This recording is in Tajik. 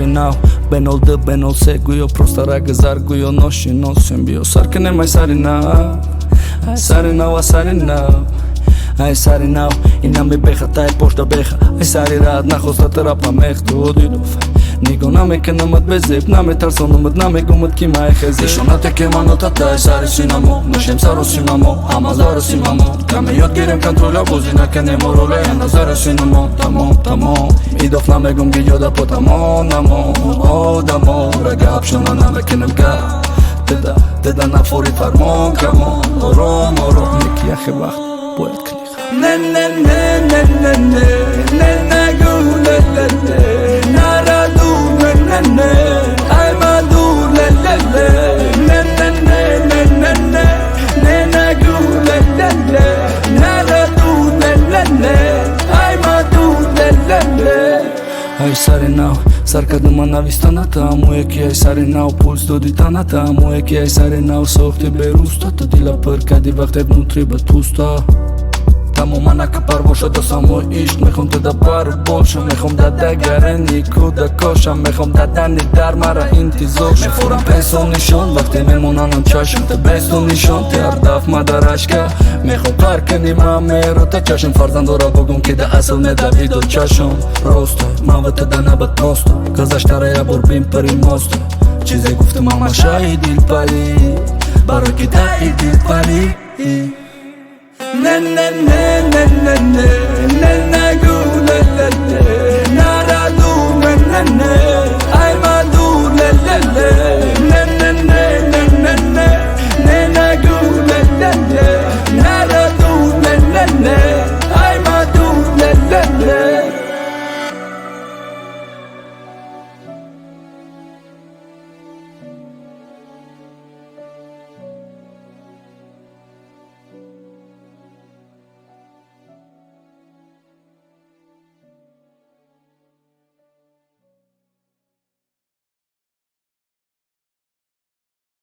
սարինավ բեն ol սեգույո պրոստարագը զարգույո նոշի նոսյուն բիո սարկնեմ այ սարինավ Ai sari nau, ina me beja ta e poșta beja Ai sari rad, na hosta terapa mech tu odilov Nigo na me kena mat bezep, na me tarso nu mat na me gumat ki ma e kheze Shona te kema nota ta ai sari sinamo Nashem saro sinamo, ama zaro sinamo Kame yod girem kontrola buzina kene morole Ena zaro sinamo, tamo Idof na me gum gi yoda po tamo, namo O damo, rega apshona na me kenem ka Teda na fori farmon, kamo Oro, neki ahe vaxt, poet kniha Ne nagu le Naradu ne Almadu le Ne nagu le Naradu le Almadu le Ai sarinau Sarkaduma navistanata Mueki ai sarinau Puls doditanata Mueki ai sarinau Sohti berusta Tadila përkadi vaqtet nutriba tusta Tamo mana ka parvosha do samo isht Mechom te da paru bolsha Mechom da da gareni kuda kosha Mechom da dani dar mara inti zosha Mefuram peso nishon Vakti me monanon chasham Te besto nishon Te ardaf madarashka Mechom parkeni ma mero ta chasham Farzandora bogum ki da asıl me da vido chasham Rosto Mava te da nabat prosto Kazashtara ya borbim për i mosto Qize gufte mama shahid il pali Baro kita idil pali Ne